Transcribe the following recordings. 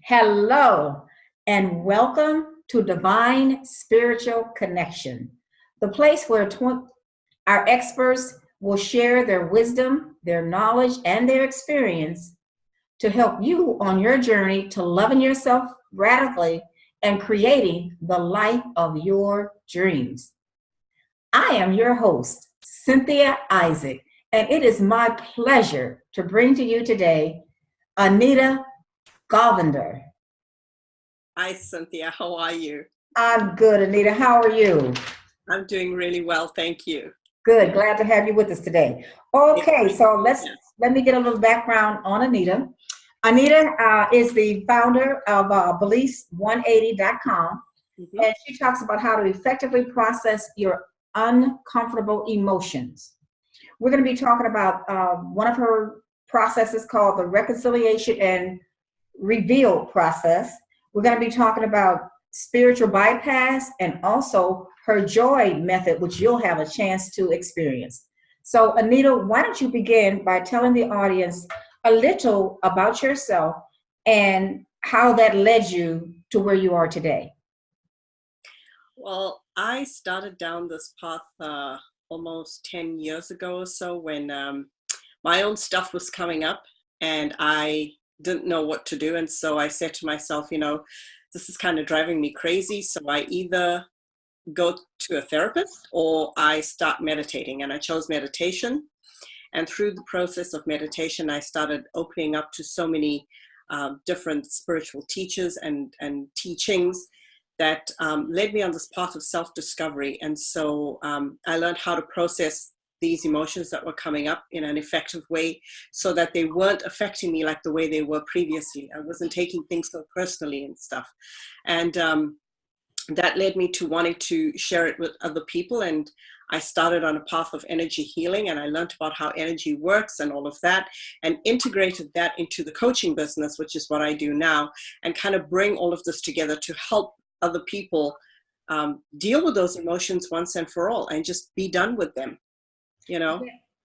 Hello, and welcome to Divine Spiritual Connection, the place where our experts will share their wisdom, their knowledge, and their experience to help you on your journey to loving yourself radically and creating the life of your dreams. I am your host, Cynthia Isaac, and it is my pleasure to bring to you today Anita Govinder. Hi, Cynthia. How are you? I'm good, Anita. How are you? I'm doing really well, thank you. Good. Glad to have you with us today. Okay, so let me get a little background on Anita. Anita is the founder of Beliefs180.com, and she talks about how to effectively process your uncomfortable emotions. We're going to be talking about one of her processes called the reconciliation and reveal process. We're going to be talking about spiritual bypass and also her joy method, which you'll have a chance to experience. So, Anita, why don't you begin by telling the audience a little about yourself and how that led you to where you are today? Well, I started down this path almost 10 years ago or so when my own stuff was coming up and I didn't know what to do. And so I said to myself, this is kind of driving me crazy. So I either go to a therapist or I start meditating. And I chose meditation. And through the process of meditation, I started opening up to so many different spiritual teachers and teachings that led me on this path of self-discovery. And so I learned how to process these emotions that were coming up in an effective way so that they weren't affecting me like the way they were previously. I wasn't taking things so personally and stuff. And that led me to wanting to share it with other people. And I started on a path of energy healing, and I learned about how energy works and all of that, and integrated that into the coaching business, which is what I do now, and kind of bring all of this together to help other people deal with those emotions once and for all and just be done with them.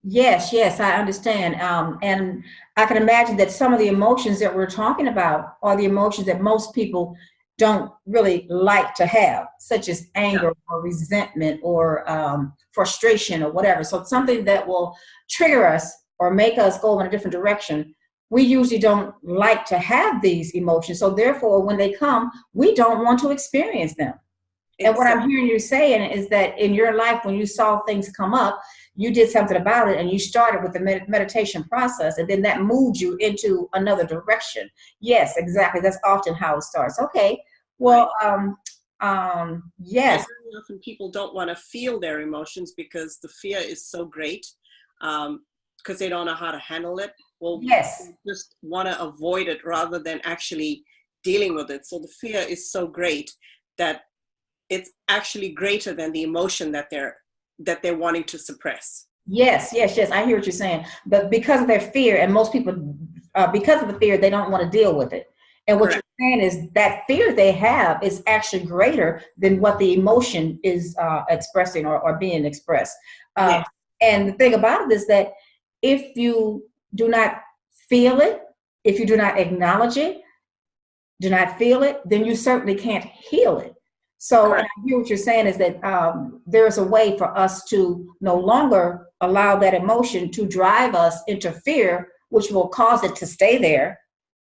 Yes, I understand. And I can imagine that some of the emotions that we're talking about are the emotions that most people don't really like to have, such as anger or resentment or frustration or whatever. So it's something that will trigger us or make us go in a different direction. We usually don't like to have these emotions. So therefore, when they come, we don't want to experience them. Exactly. And what I'm hearing you saying is that in your life, when you saw things come up, you did something about it and you started with the meditation process, and then that moved you into another direction. Yes, exactly. That's often how it starts. Okay. Well, yes. And very often people don't want to feel their emotions because the fear is so great because they don't know how to handle it. Well, yes. They just want to avoid it rather than actually dealing with it. So the fear is so great that it's actually greater than the emotion that they're wanting to suppress. Yes. I hear what you're saying. But because of their fear, and most people, because of the fear, they don't want to deal with it. And what Correct. You're saying is that fear they have is actually greater than what the emotion is expressing or being expressed. Yes. And the thing about it is that if you do not feel it, if you do not acknowledge it, do not feel it, then you certainly can't heal it. So I hear what you're saying is that there's a way for us to no longer allow that emotion to drive us into fear, which will cause it to stay there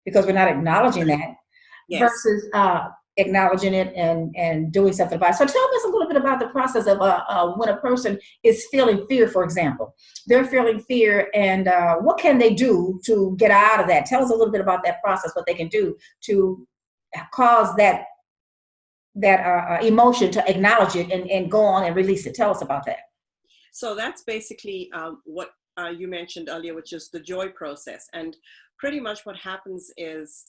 because we're not acknowledging that, yes. Versus acknowledging it and doing something about it. So tell us a little bit about the process of when a person is feeling fear, for example. They're feeling fear, and what can they do to get out of that? Tell us a little bit about that process, what they can do to cause that emotion to acknowledge it and go on and release it. Tell us about that. So that's basically what you mentioned earlier, which is the joy process. And pretty much what happens is,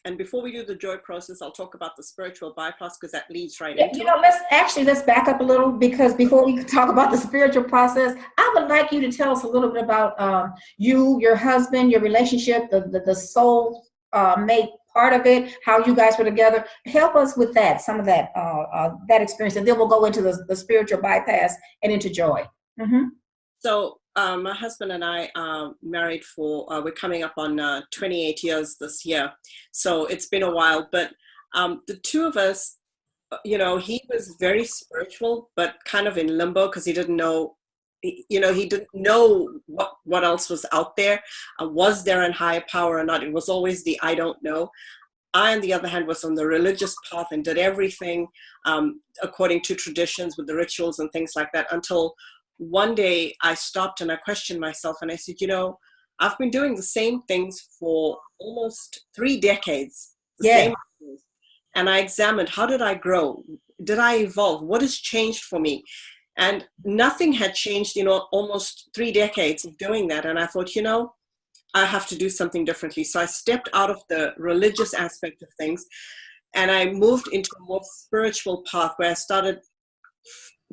and before we do the joy process, I'll talk about the spiritual bypass because that leads right into it. Let's back up a little, because before we talk about the spiritual process, I would like you to tell us a little bit about you, your husband, your relationship, the soul mate part of it, how you guys were together. Help us with that, some of that experience, and then we'll go into the spiritual bypass and into joy. Mm-hmm. So My husband and I are married for, we're coming up on 28 years this year. So it's been a while, but the two of us, he was very spiritual, but kind of in limbo because he didn't know, he didn't know what else was out there. Was there a higher power or not? It was always the I don't know. I, on the other hand, was on the religious path and did everything according to traditions with the rituals and things like that, until one day I stopped and I questioned myself and I said, I've been doing the same things for almost 3 decades, the Yes. same things. And I examined, how did I grow? Did I evolve? What has changed for me? And nothing had changed, almost 3 decades of doing that. And I thought, I have to do something differently. So I stepped out of the religious aspect of things and I moved into a more spiritual path where I started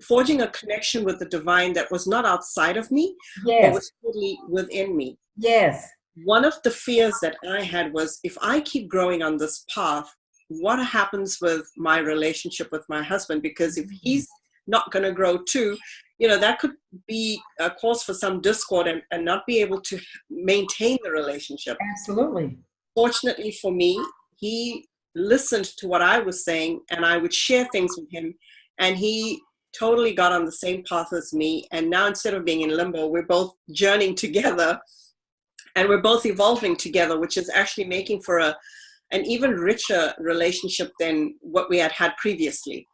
forging a connection with the divine that was not outside of me, but Yes. was totally within me. Yes. One of the fears that I had was, if I keep growing on this path, what happens with my relationship with my husband? Because if he's not going to grow too, that could be a cause for some discord and not be able to maintain the relationship. Absolutely. Fortunately for me, he listened to what I was saying and I would share things with him, and he totally got on the same path as me. And now, instead of being in limbo, we're both journeying together and we're both evolving together, which is actually making for an even richer relationship than what we had previously.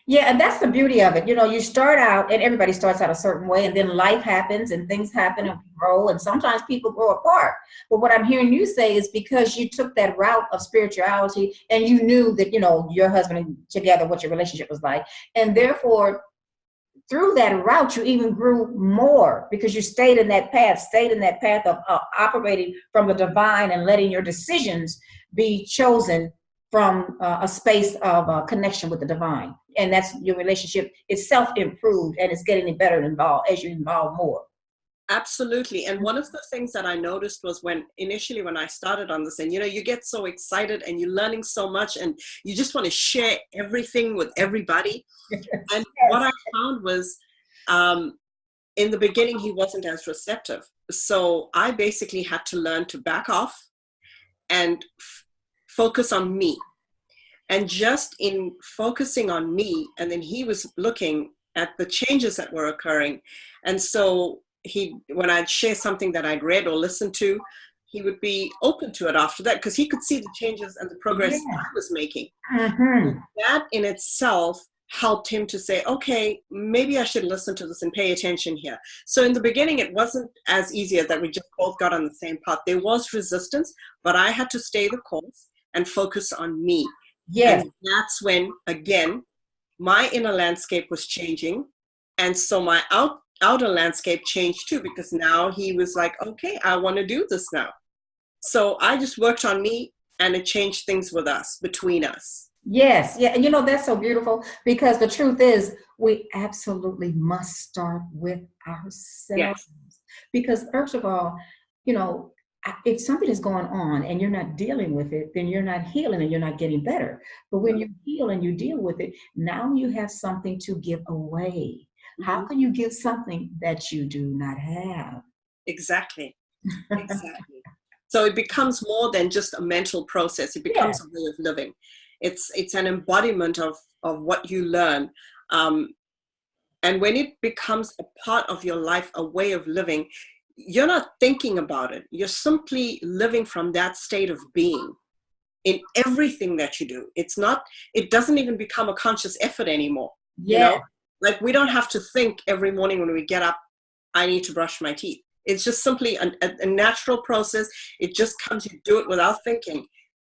Yeah, and that's the beauty of it. You start out, and everybody starts out a certain way, and then life happens, and things happen, and we grow, and sometimes people grow apart. But what I'm hearing you say is because you took that route of spirituality, and you knew that, your husband and together, what your relationship was like, and therefore, through that route, you even grew more because you stayed in that path of operating from the divine and letting your decisions be chosen from a space of connection with the divine. And that's your relationship itself improved, and it's getting better and involved as you involve more. Absolutely. And one of the things that I noticed was when I started on this, and you get so excited and you're learning so much and you just want to share everything with everybody. And what I found was in the beginning, he wasn't as receptive. So I basically had to learn to back off and focus on me. And just in focusing on me, and then he was looking at the changes that were occurring. And so when I'd share something that I'd read or listened to, he would be open to it after that because he could see the changes and the progress I was making. Mm-hmm. That in itself helped him to say, okay, maybe I should listen to this and pay attention here. So in the beginning, it wasn't as easy as that we just both got on the same path. There was resistance, but I had to stay the course and focus on me. Yes. And that's when, again, my inner landscape was changing. And so my outer landscape changed too, because now he was like, okay, I want to do this now. So I just worked on me and it changed things with us, between us. Yes. Yeah. And that's so beautiful because the truth is we absolutely must start with ourselves. Yes. Because first of all, if something is going on and you're not dealing with it, then you're not healing and you're not getting better. But when you heal and you deal with it, now you have something to give away. Mm-hmm. How can you give something that you do not have? Exactly. So it becomes more than just a mental process. It becomes a way of living. It's an embodiment of what you learn. And when it becomes a part of your life, a way of living, you're not thinking about it. You're simply living from that state of being in everything that you do. It doesn't even become a conscious effort anymore. Like we don't have to think every morning when we get up, I need to brush my teeth. It's just simply a natural process. It just comes, you do it without thinking.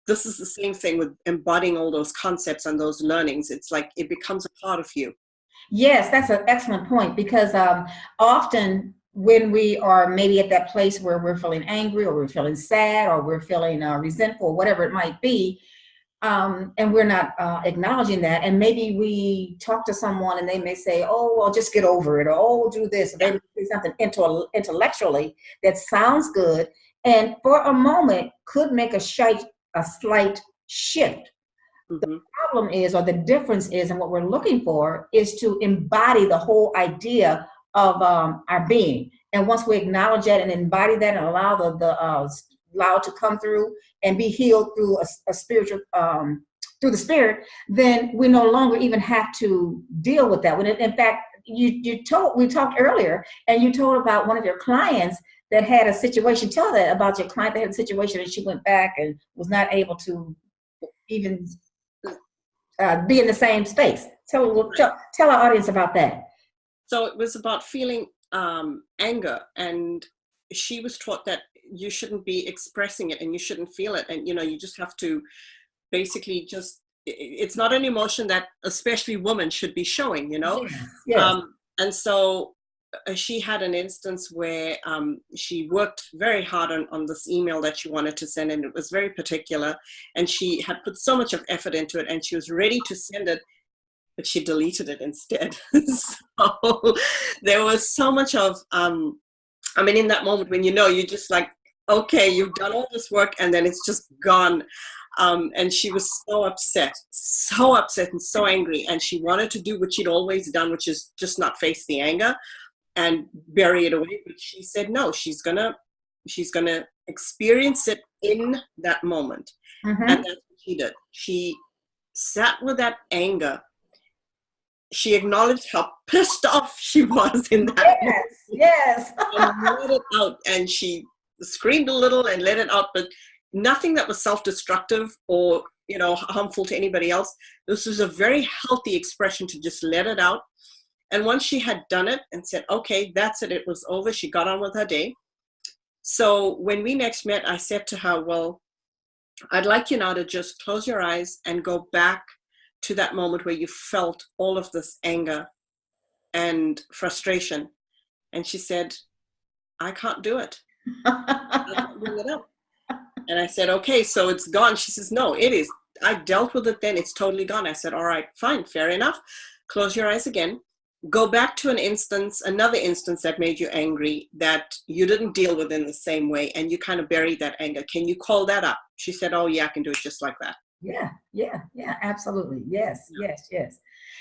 This is the same thing with embodying all those concepts and those learnings. It's like it becomes a part of you. Yes, that's an excellent point because often when we are maybe at that place where we're feeling angry or we're feeling sad or we're feeling resentful, whatever it might be, and we're not acknowledging that, and maybe we talk to someone and they may say, oh, well, just get over it, or oh, do this, or maybe say something intellectually that sounds good, and for a moment could make a slight shift. Mm-hmm. The problem is, or the difference is, and what we're looking for is to embody the whole idea of our being. And once we acknowledge that and embody that and allow allow it to come through and be healed through a spiritual, through the spirit, then we no longer even have to deal with that. When in fact, we talked earlier, and you told about one of your clients that had a situation. Tell that about your client that had a situation and she went back and was not able to even be in the same space. Tell our audience about that. So it was about feeling anger, and she was taught that you shouldn't be expressing it and you shouldn't feel it, and you just have to basically it's not an emotion that especially women should be showing. Yes. And so she had an instance where she worked very hard on this email that she wanted to send, and it was very particular, and she had put so much of effort into it, and she was ready to send it, but she deleted it instead. So there was so much of in that moment when you're just like, okay, you've done all this work and then it's just gone. And she was so upset and so angry, and she wanted to do what she'd always done, which is just not face the anger and bury it away. But she said no, she's gonna experience it in that moment. Mm-hmm. And that's what she did. She sat with that anger. She acknowledged how pissed off she was in that moment. Yes. And let it out, and she screamed a little and let it out, but nothing that was self-destructive or harmful to anybody else. This was a very healthy expression to just let it out. And once she had done it and said, okay, that's it, it was over, she got on with her day. So when we next met, I said to her, well, I'd like you now to just close your eyes and go back to that moment where you felt all of this anger and frustration. And she said, I can't do it. I can't bring it up. And I said, okay, so it's gone. She says, no, it is. I dealt with it then. It's totally gone. I said, all right, fine, fair enough. Close your eyes again. Go back to another instance that made you angry that you didn't deal with in the same way, and you kind of buried that anger. Can you call that up? She said, oh, yeah, I can do it just like that. Yeah, absolutely. Yes.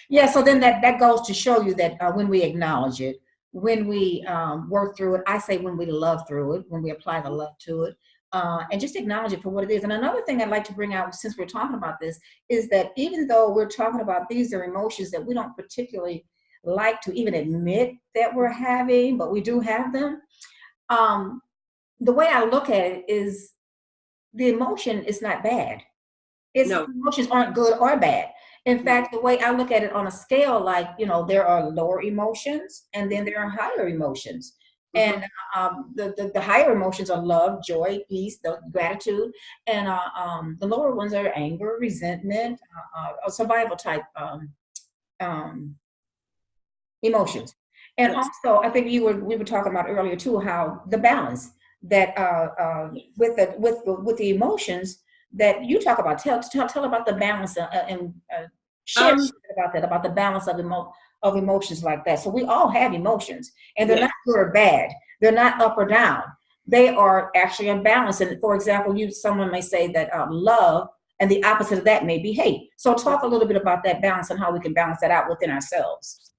Yeah, so then that goes to show you that when we acknowledge it, when we work through it, I say when we love through it, when we apply the love to it, and just acknowledge it for what it is. And another thing I'd like to bring out, since we're talking about this, is that even though we're talking about these are emotions that we don't particularly like to even admit that we're having, but we do have them. The way I look at it is the emotion is not bad. No. Emotions aren't good or bad. In fact, the way I look at it on a scale, like, there are lower emotions and then there are higher emotions. Mm-hmm. And the higher emotions are love, joy, peace, gratitude. And the lower ones are anger, resentment, survival type emotions. And yes. Also, I think we were talking about earlier too, how the balance that with the emotions that you talk about. Tell about the balance and share about the balance of emotions like that. So we all have emotions, and they're not good or bad. They're not up or down. They are actually a balance. And for example, someone may say that love, and the opposite of that may be hate. So talk a little bit about that balance and how we can balance that out within ourselves.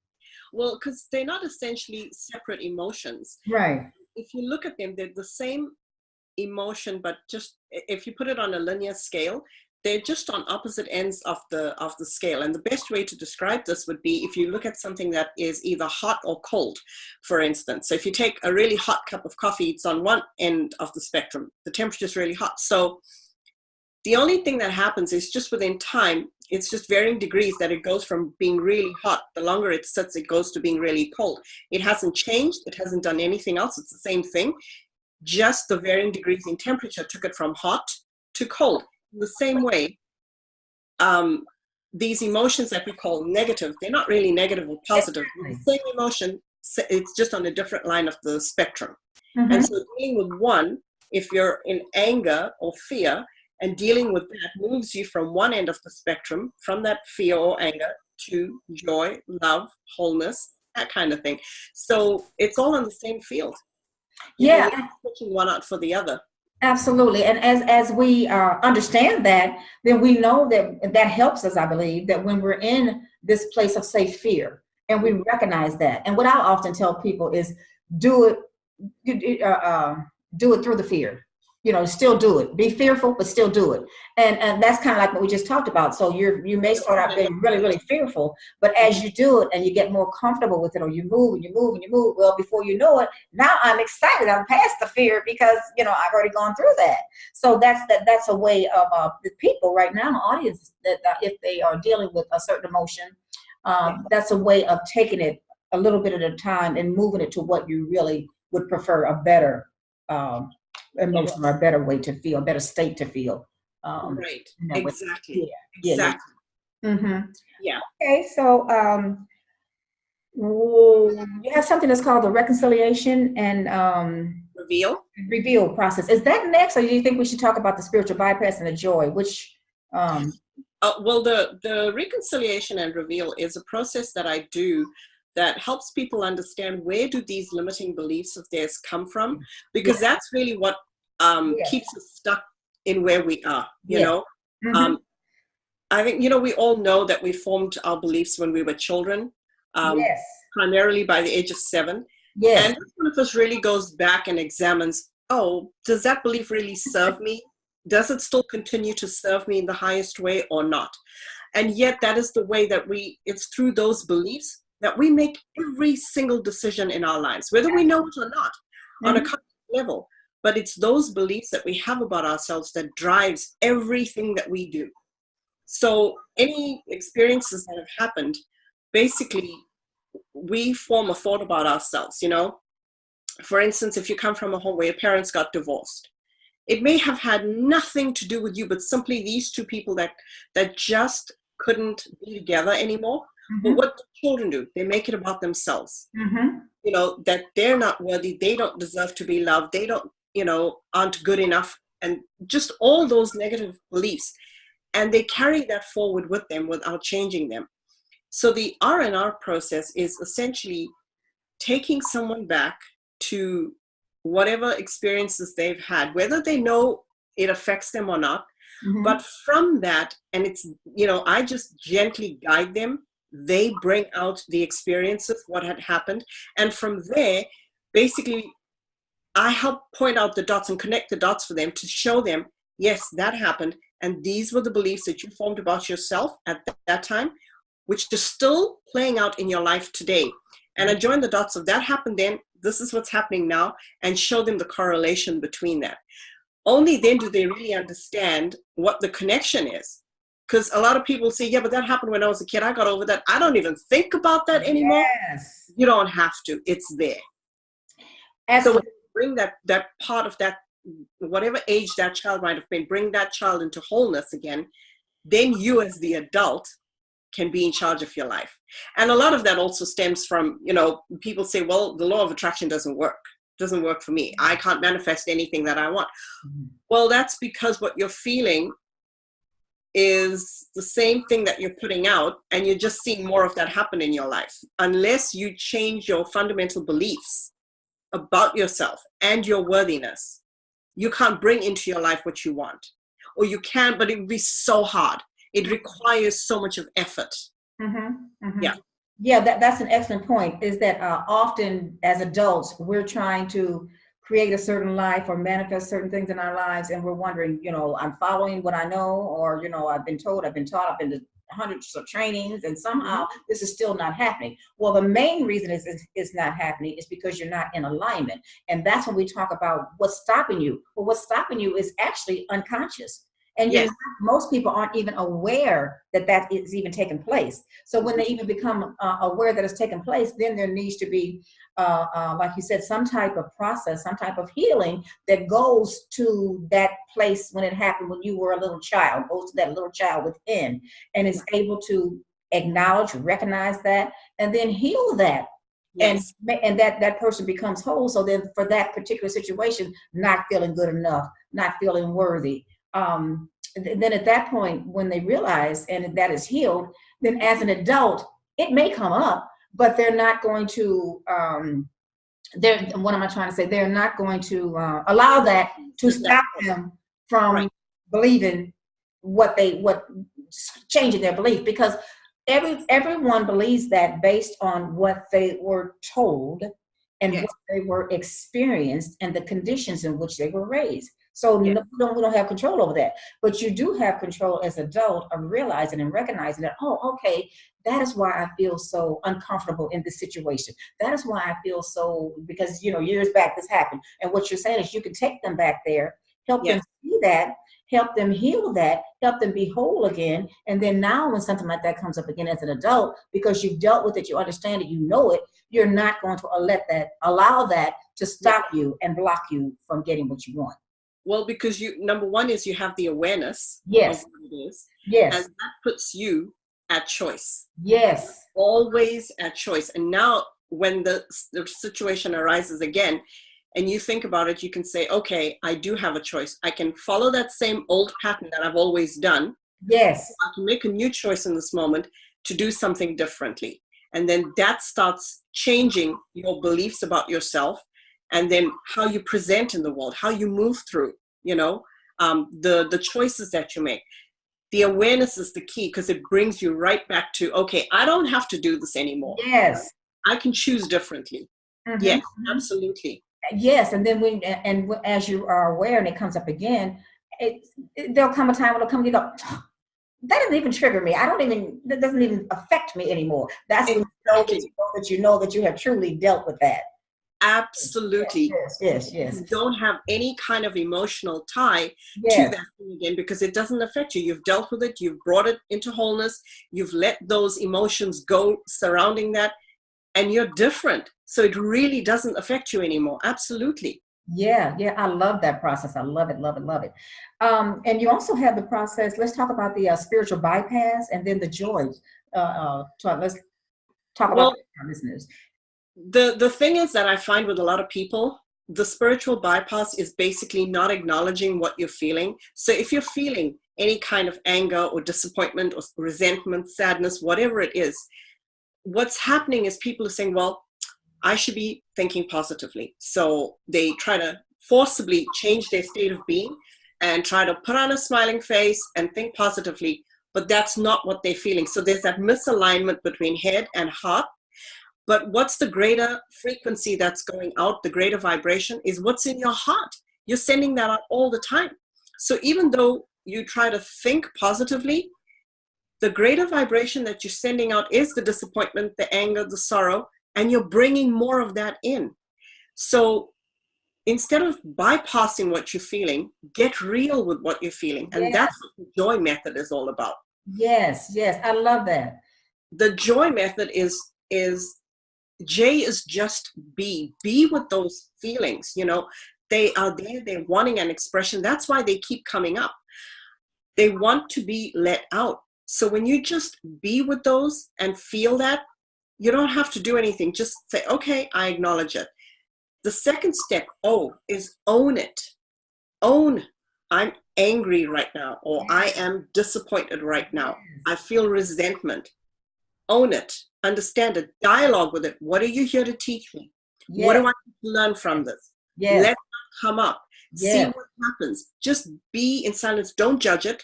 Well, because they're not essentially separate emotions. Right. If you look at them, they're the same emotion, but just if you put it on a linear scale, they're just on opposite ends of the scale. And the best way to describe this would be if you look at something that is either hot or cold, for instance. So if you take a really hot cup of coffee, it's on one end of the spectrum. The temperature is really hot. So the only thing that happens is just within time, it's just varying degrees that it goes from being really hot. The longer it sits, it goes to being really cold. It hasn't changed. It hasn't done anything else. It's the same thing. Just the varying degrees in temperature took it from hot to cold. In the same way, these emotions that we call negative, they're not really negative or positive. The same emotion, it's just on a different line of the spectrum. Mm-hmm. And so dealing with one, if you're in anger or fear, and dealing with that moves you from one end of the spectrum, from that fear or anger, to joy, love, wholeness, that kind of thing. So it's all in the same field. You're switching one out for the other. Absolutely. And as we understand that, then we know that helps us, I believe, that when we're in this place of, say, fear, and we recognize that. And what I often tell people is do it do it through the fear. Still do it. Be fearful, but still do it. And that's kind of like what we just talked about. So you may start out being really, really fearful, but as you do it and you get more comfortable with it, or you move and you move and you move, well, before you know it, now I'm excited. I'm past the fear because I've already gone through that. So that's a way of the people right now, audience, that if they are dealing with a certain emotion, that's a way of taking it a little bit at a time and moving it to what you really would prefer, a better emotion, or a better way to feel, a better state to feel. Right. Yeah. Exactly. Exactly. Mm-hmm. Yeah. Okay, so you have something that's called the reconciliation and reveal process. Is that next, or do you think we should talk about the spiritual bypass and the joy? Which well, the reconciliation and reveal is a process that I do that helps people understand where do these limiting beliefs of theirs come from, because that's really what keeps us stuck in where we are, you know. Mm-hmm. I think, we all know that we formed our beliefs when we were children, primarily by the age of 7. Yes. And one of us really goes back and examines, oh, does that belief really serve me? Does it still continue to serve me in the highest way or not? And yet that is the way that it's through those beliefs that we make every single decision in our lives, whether we know it or not, on a conscious level. But it's those beliefs that we have about ourselves that drives everything that we do. So any experiences that have happened, basically, we form a thought about ourselves, For instance, if you come from a home where your parents got divorced, it may have had nothing to do with you, but simply these two people that just couldn't be together anymore. But what do children do? They make it about themselves. That they're not worthy, they don't deserve to be loved, they don't, aren't good enough, and just all those negative beliefs. And they carry that forward with them without changing them. So the R&R process is essentially taking someone back to whatever experiences they've had, whether they know it affects them or not. But from that, and it's, I just gently guide them. They bring out the experiences, what had happened. And from there, basically, I help point out the dots and connect the dots for them to show them, yes, that happened. And these were the beliefs that you formed about yourself at that time, which is still playing out in your life today. And I join the dots of that happened then, this is what's happening now, and show them the correlation between that. Only then do they really understand what the connection is. Because a lot of people say, yeah, but that happened when I was a kid. I got over that. I don't even think about that anymore. Yes. You don't have to. It's there. So when you bring that part of that, whatever age that child might have been, bring that child into wholeness again, then you as the adult can be in charge of your life. And a lot of that also stems from, people say, well, the law of attraction doesn't work for me. I can't manifest anything that I want. Well, that's because what you're feeling is the same thing that you're putting out, and you're just seeing more of that happen in your life. Unless you change your fundamental beliefs about yourself and your worthiness, you can't bring into your life what you want. Or you can, but it would be so hard. It requires so much of effort. Yeah, that's an excellent point, is that often as adults, we're trying to create a certain life or manifest certain things in our lives, and we're wondering, I'm following what I know, or, I've been told, I've been taught, I've been to hundreds of trainings, and somehow this is still not happening. Well, the main reason it's not happening is because you're not in alignment. And that's when we talk about what's stopping you. Well, what's stopping you is actually unconscious. And most people aren't even aware that is even taking place. So when they even become aware that it's taking place, then there needs to be, like you said, some type of process, some type of healing that goes to that place when it happened when you were a little child, goes to that little child within, and is able to acknowledge, recognize that, and then heal that. And that person becomes whole. So then for that particular situation, not feeling good enough, not feeling worthy, then at that point, when they realize and that is healed, then as an adult, it may come up, but they're not going to, what am I trying to say? They're not going to allow that to stop them from believing what changing their belief, because everyone believes that based on what they were told and Yes. what they were experienced and the conditions in which they were raised. So Yes. no, we don't have control over that, but you do have control as an adult of realizing and recognizing that, oh, okay, that is why I feel so uncomfortable in this situation. That is why I feel so, because, years back this happened. And what you're saying is you can take them back there, help them Yes. see that, help them heal that, help them be whole again. And then now when something like that comes up again as an adult, because you've dealt with it, you understand it, you know it, you're not going to allow that to stop you and block you from getting what you want. Well, because number one is you have the awareness of Yes. what it is, and Yes. that puts you at choice. Yes. Always at choice. And now when the situation arises again, and you think about it, you can say, okay, I do have a choice. I can follow that same old pattern that I've always done. Yes. I can make a new choice in this moment to do something differently. And then that starts changing your beliefs about yourself, and then how you present in the world, how you move through, the choices that you make. The awareness is the key, because it brings you right back to, okay, I don't have to do this anymore. Yes. I can choose differently. Mm-hmm. Yes, Mm-hmm. Absolutely. Yes. And then as you are aware and it comes up again, there'll come a time when it'll come and you go, that doesn't even trigger me. That doesn't even affect me anymore. That's when you know that you have truly dealt with that. Absolutely. Yes. You don't have any kind of emotional tie Yes. to that thing again, because it doesn't affect you. You've dealt with it. You've brought it into wholeness. You've let those emotions go surrounding that, and you're different. So it really doesn't affect you anymore. Absolutely. Yeah. I love that process. I love it. And you also have the process. Let's talk about the spiritual bypass and then the joy. Let's talk about our listeners. The thing is that I find with a lot of people, the spiritual bypass is basically not acknowledging what you're feeling. So if you're feeling any kind of anger or disappointment or resentment, sadness, whatever it is, what's happening is people are saying, well, I should be thinking positively. So they try to forcibly change their state of being and try to put on a smiling face and think positively, but that's not what they're feeling. So there's that misalignment between head and heart. But what's the greater frequency that's going out, the greater vibration, is what's in your heart. You're sending that out all the time. So even though you try to think positively, the greater vibration that you're sending out is the disappointment, the anger, the sorrow, and you're bringing more of that in. So instead of bypassing what you're feeling, get real with what you're feeling. And that's what the joy method is all about. Yes. I love that. The joy method is J is just be with those feelings. They are there, they're wanting an expression. That's why they keep coming up. They want to be let out. So when you just be with those and feel that, you don't have to do anything. Just say, okay, I acknowledge it. The second step, is own it. Own, I'm angry right now, or I am disappointed right now. I feel resentment. Own it. Understand it. Dialogue with it. What are you here to teach me? What do I learn from this? Let it come up. See what happens. Just be in silence. Don't judge it.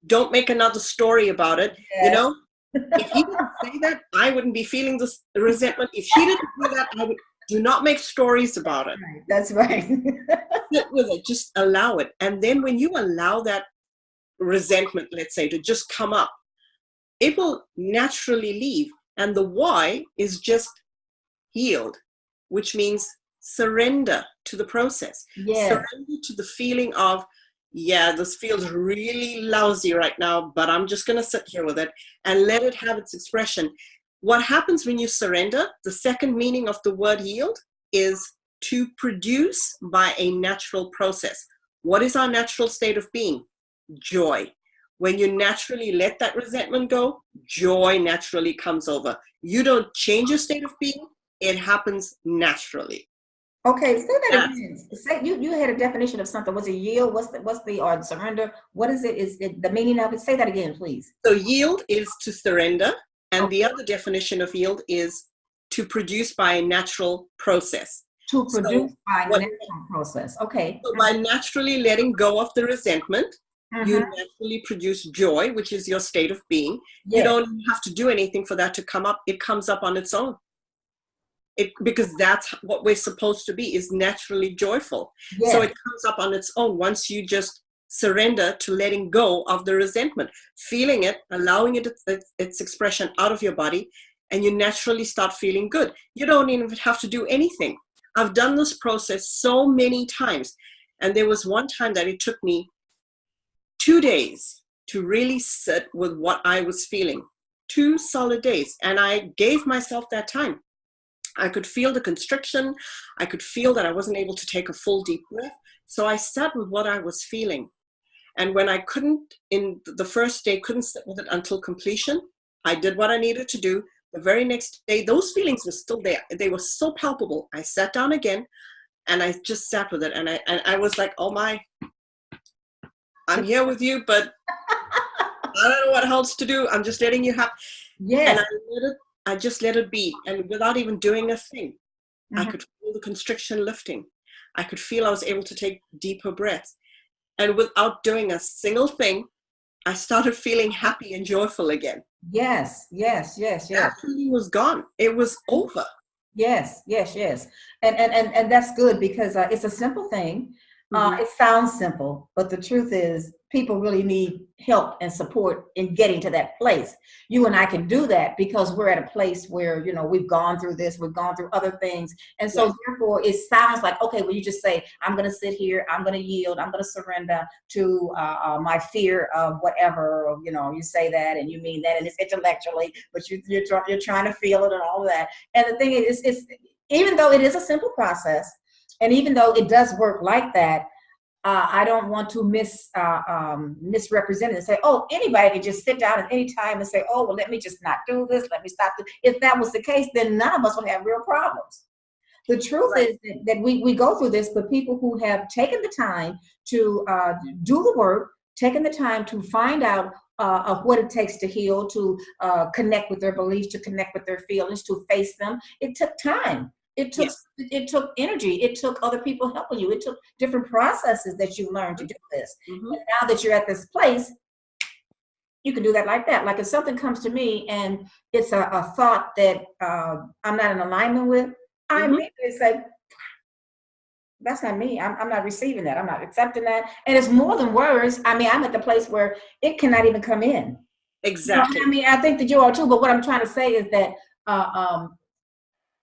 Don't make another story about it. If he didn't say that, I wouldn't be feeling this resentment. If he didn't do that, I would. Do not make stories about it. Right. That's right. Sit with it. Just allow it. And then when you allow that resentment, let's say, to just come up, it will naturally leave. And the why is just healed, which means surrender to the process. Surrender to the feeling of, this feels really lousy right now, but I'm just going to sit here with it and let it have its expression. What happens when you surrender, the second meaning of the word yield is to produce by a natural process. What is our natural state of being? Joy. When you naturally let that resentment go, joy naturally comes over. You don't change your state of being. It happens naturally. Okay, say that again. Say you had a definition of something. Was it yield? What's the or surrender? What is it? Is it the meaning of it? Say that again, please. So yield is to surrender, and the other definition of yield is to produce by a natural process. To produce by a natural process. Okay. So by naturally letting go of the resentment, you naturally produce joy, which is your state of being. You don't have to do anything for that to come up. It comes up on its own. because that's what we're supposed to be, is naturally joyful. Yes. So it comes up on its own once you just surrender to letting go of the resentment, feeling it, allowing it its expression out of your body, and you naturally start feeling good. You don't even have to do anything. I've done this process so many times, and there was one time that it took me 2 days to really sit with what I was feeling. 2 solid days, and I gave myself that time. I could feel the constriction. I could feel that I wasn't able to take a full deep breath. So I sat with what I was feeling. And when I couldn't, in the first day, couldn't sit with it until completion, I did what I needed to do. The very next day, those feelings were still there. They were so palpable. I sat down again and I just sat with it. And I was like, oh my, I'm here with you, but I don't know what else to do. I'm just letting you have. Yes. And I just let it be. And without even doing a thing, I could feel the constriction lifting. I could feel I was able to take deeper breaths. And without doing a single thing, I started feeling happy and joyful again. Yes. That feeling was gone. It was over. Yes. And that's good, because it's a simple thing. It sounds simple, but the truth is people really need help and support in getting to that place. You and I can do that because we're at a place where, we've gone through this, we've gone through other things. And so therefore it sounds like, okay, well, you just say, I'm going to sit here, I'm going to yield, I'm going to surrender to my fear of whatever, or, you say that and you mean that, and it's intellectually, but you're trying to feel it and all of that. And the thing is, it's even though it is a simple process, and even though it does work like that, I don't want to misrepresent it and say, oh, anybody can just sit down at any time and say, oh, well, let me just not do this. Let me stop this. If that was the case, then none of us would have real problems. The truth is that we go through this, but people who have taken the time to do the work, taken the time to find out of what it takes to heal, to connect with their beliefs, to connect with their feelings, to face them, it took time. It took energy. It took other people helping you. It took different processes that you learned to do this. And now that you're at this place, you can do that like that. Like if something comes to me and it's a thought that I'm not in alignment with, I immediately say, that's not me. I'm not receiving that. I'm not accepting that. And it's more than words. I mean, I'm at the place where it cannot even come in. Exactly. I mean, I think that you are too, but what I'm trying to say is that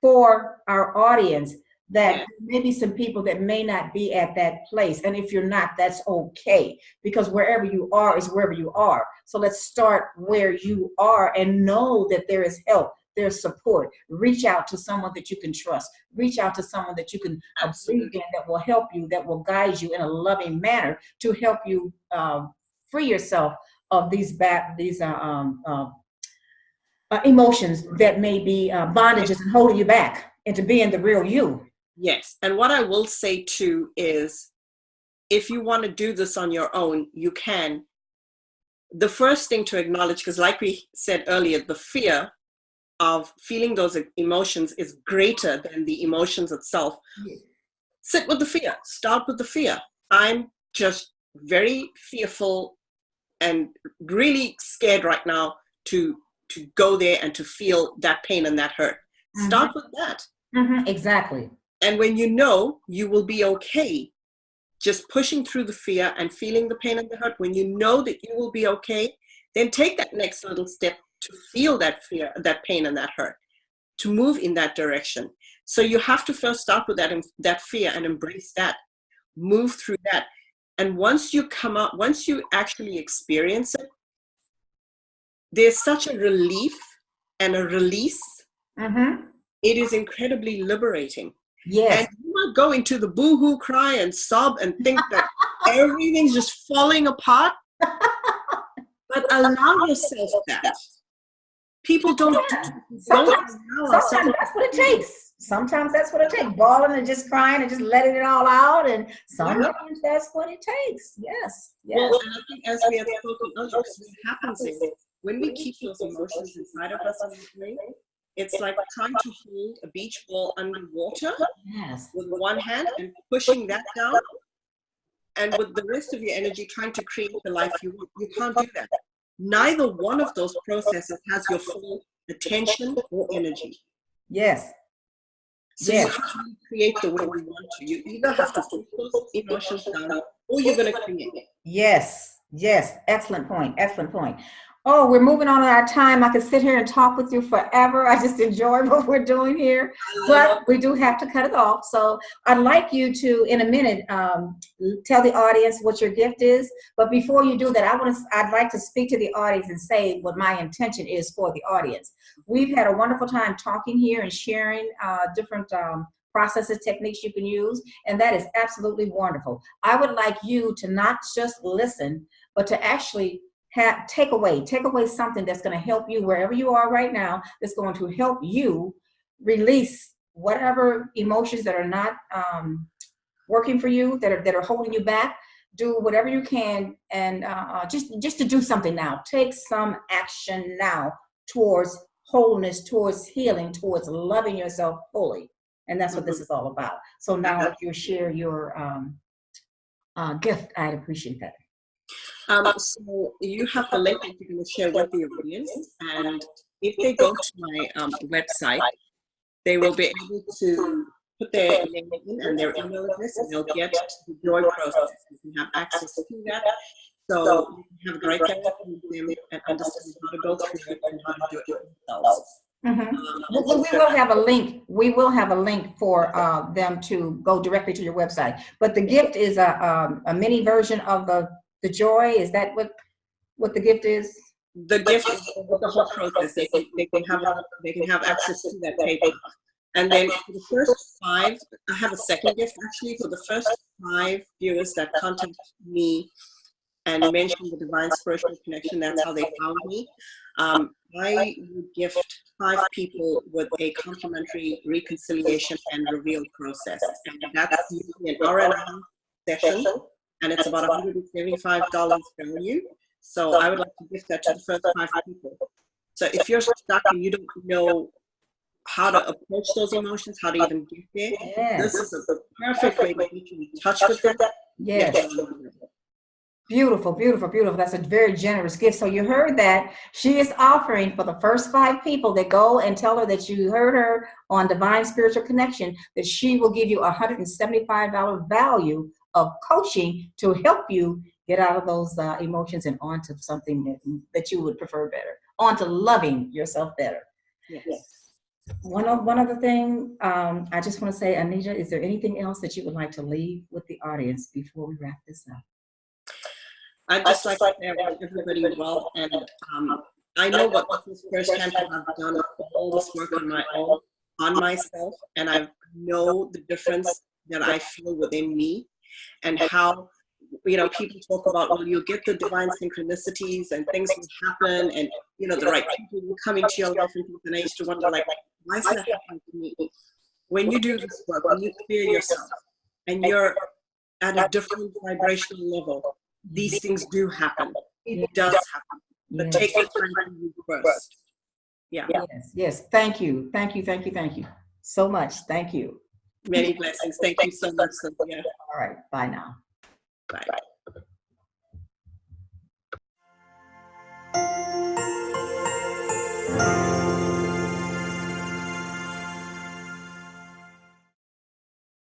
for our audience, that maybe some people that may not be at that place. And if you're not, that's okay, because wherever you are is wherever you are. So let's start where you are and know that there is help, there's support. Reach out to someone that you can trust. Reach out to someone that you can believe in, that will help you, that will guide you in a loving manner to help you free yourself of these emotions that may be bondages and holding you back into being the real you. Yes. And what I will say too is, if you want to do this on your own, you can. The first thing to acknowledge, because like we said earlier, the fear of feeling those emotions is greater than the emotions itself. Yes. Sit with the fear. Start with the fear. I'm just very fearful and really scared right now to go there and to feel that pain and that hurt. Start with that. Exactly. And when you know, you will be okay just pushing through the fear and feeling the pain and the hurt. When you know that you will be okay, then take that next little step to feel that fear, that pain and that hurt, to move in that direction. So you have to first start with that fear and embrace that, move through that. And once you come out, once you actually experience it, there's such a relief and a release. It is incredibly liberating. Yes. And you might go into the boo-hoo cry and sob and think that everything's just falling apart. But allow yourself that. People don't. Sometimes that's what it takes. Sometimes that's what it takes. Bawling and just crying and just letting it all out. And sometimes that's what it takes. Yes. Well, and I think as we have spoken earlier, what happens is when we keep those emotions inside of us in this way, it's like trying to hold a beach ball underwater with one hand and pushing that down, and with the rest of your energy trying to create the life you want. You can't do that. Neither one of those processes has your full attention or energy. Yes. So Yes. you can't create the way you want to. You either have to put those emotions down or you're going to create. Yes, yes, excellent point, excellent point. Oh, we're moving on to our time. I could sit here and talk with you forever. I just enjoy what we're doing here, but we do have to cut it off. So I'd like you to, in a minute, tell the audience what your gift is. But before you do that, I'd like to speak to the audience and say what my intention is for the audience. We've had a wonderful time talking here and sharing different processes, techniques you can use, and that is absolutely wonderful. I would like you to not just listen, but to actually take away something that's going to help you wherever you are right now, that's going to help you release whatever emotions that are not working for you, that are holding you back. Do whatever you can, and just to do something now. Take some action now towards wholeness, towards healing, towards loving yourself fully. And that's what this is all about. So now if you share your gift, I'd appreciate that. So you have the link that you're going to share with the audience, and if they go to my website, they will be able to put their name in and their email address, and they'll get the joy process. You can have access to that, so you can have a great dialogue with them and understand how to go through it and how to do it for themselves. We will have a link. We will have a link for them to go directly to your website. But the gift is a mini version of the joy. Is that what the gift is? The gift is the whole process. They can have access to that paper. And then for the first 5, I have a second gift actually. For the first 5 viewers that contact me and mention the Divine Spiritual Connection, that's how they found me. I would gift 5 people with a complimentary reconciliation and reveal process. And that's usually an hour and a half session, and it's about $175 value. So I would like to gift that to the first 5 people. So if you're stuck and you don't know how to approach those emotions, how to even get there, this is a perfect way to get you in touch with them. Yes. Beautiful, beautiful, beautiful. That's a very generous gift. So you heard that she is offering for the first 5 people that go and tell her that you heard her on Divine Spiritual Connection, that she will give you $175 value of coaching to help you get out of those emotions and onto something that you would prefer better, onto loving yourself better. Yes. One other thing, I just want to say, Anita, is there anything else that you would like to leave with the audience before we wrap this up? I'd just like to say everybody well, and I know what this is firsthand because I've done all this work on my own, on myself, and I know the difference that I feel within me, and how, people talk about, well, you'll get the divine synchronicities and things will happen, and the right people will come into your life, and I used to wonder, like, why is that happening to me? When you do this work, when you clear yourself, and you're at a different vibrational level, these things do happen. It does happen. But take the time to you first. Yeah. Yes. Thank you so much. Thank you. Many blessings. Thank you so much, Cynthia. All right. Bye now. Bye.